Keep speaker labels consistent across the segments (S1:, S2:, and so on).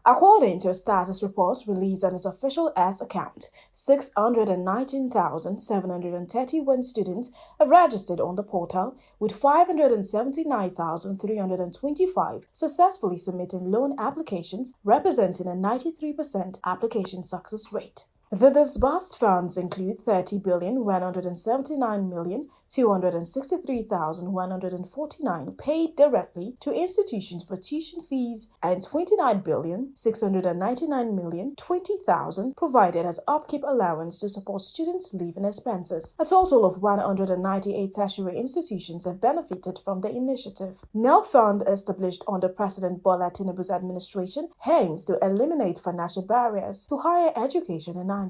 S1: According to a status report released on its official X account, 619,731 students have registered on the portal, with 579,325 successfully submitting loan applications, representing a 93% application success rate. The disbursed funds include 30,179,263,149 paid directly to institutions for tuition fees and 29,699,020,000 provided as upkeep allowance to support students' living expenses. A total of 198 tertiary institutions have benefited from the initiative. NELFUND, established under President Bola Tinubu's administration, aims to eliminate financial barriers to higher education in Nigeria.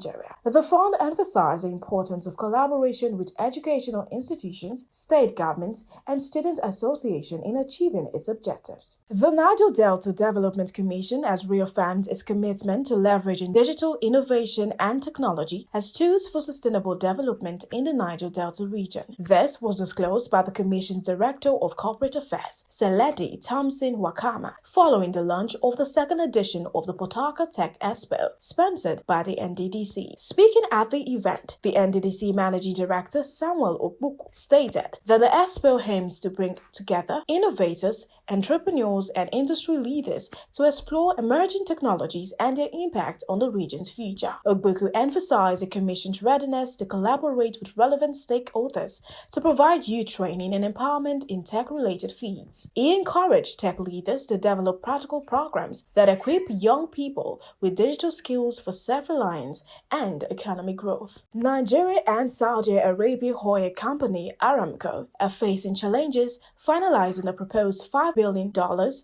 S1: The fund emphasized the importance of collaboration with educational institutions, state governments, and student associations in achieving its objectives. The Niger Delta Development Commission has reaffirmed its commitment to leveraging digital innovation and technology as tools for sustainable development in the Niger Delta region. This was disclosed by the Commission's Director of Corporate Affairs, Seledi Thompson Wakama, following the launch of the second edition of the Potaka Tech Expo, sponsored by the NDDC. Speaking at the event, the NDDC Managing Director Samuel Okbuku stated that the Expo aims to bring together innovators, entrepreneurs, and industry leaders to explore emerging technologies and their impact on the region's future. Okbuku emphasized the Commission's readiness to collaborate with relevant stakeholders to provide youth training and empowerment in tech-related fields. He encouraged tech leaders to develop practical programs that equip young people with digital skills for self-reliance and economic growth. Nigeria and Saudi Arabia oil company Aramco are facing challenges finalizing the proposed $5 billion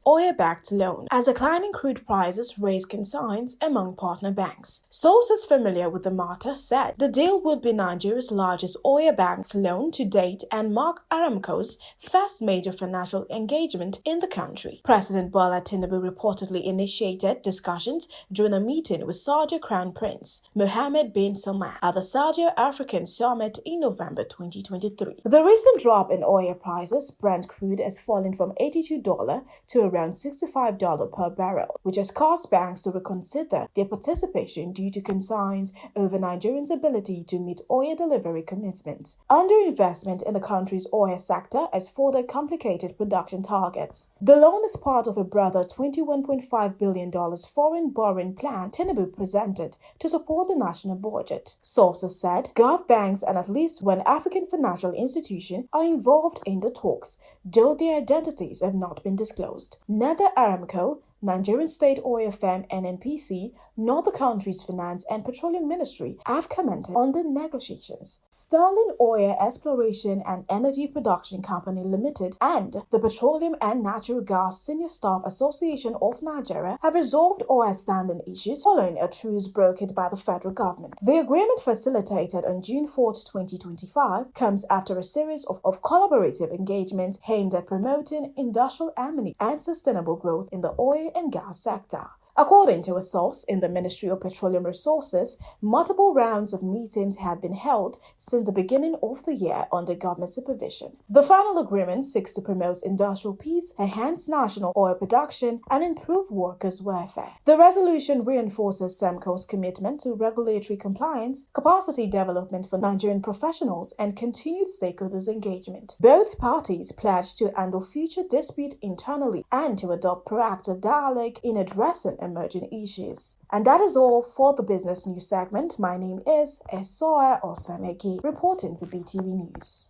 S1: oil-backed loan as declining crude prices raise concerns among partner banks. Sources familiar with the matter said the deal would be Nigeria's largest oil-backed loan to date and mark Aramco's first major financial engagement in the country. President Bola Tinubu reportedly initiated discussions during a meeting with Saudi Crown Prince Mohammed bin Salman at the Saudi African Summit in November 2023. The recent drop in oil prices, Brent crude, has fallen from $82 to around $65 per barrel, which has caused banks to reconsider their participation due to concerns over Nigerians' ability to meet oil delivery commitments. Underinvestment in the country's oil sector has further complicated production targets. The loan is part of a broader $21.5 billion foreign borrowing plan Tinubu presented to support the national budget. Sources said Gulf banks and at least one African financial institution are involved in the talks, though their identities have not been disclosed. Neither Aramco, Nigerian state oil firm NNPC, nor the country's Finance and Petroleum Ministry have commented on the negotiations. Sterling Oil Exploration and Energy Production Company Limited and the Petroleum and Natural Gas Senior Staff Association of Nigeria have resolved all outstanding issues following a truce brokered by the federal government. The agreement, facilitated on June 4, 2025, comes after a series of collaborative engagements aimed at promoting industrial harmony and sustainable growth in the oil and gas sector. According to a source in the Ministry of Petroleum Resources, multiple rounds of meetings had been held since the beginning of the year under government supervision. The final agreement seeks to promote industrial peace, enhance national oil production, and improve workers' welfare. The resolution reinforces SEMCO's commitment to regulatory compliance, capacity development for Nigerian professionals, and continued stakeholders' engagement. Both parties pledged to handle future disputes internally and to adopt proactive dialogue in addressing emerging issues. And that is all for the business news segment. My name is Esoa Osameki, reporting for BTV News.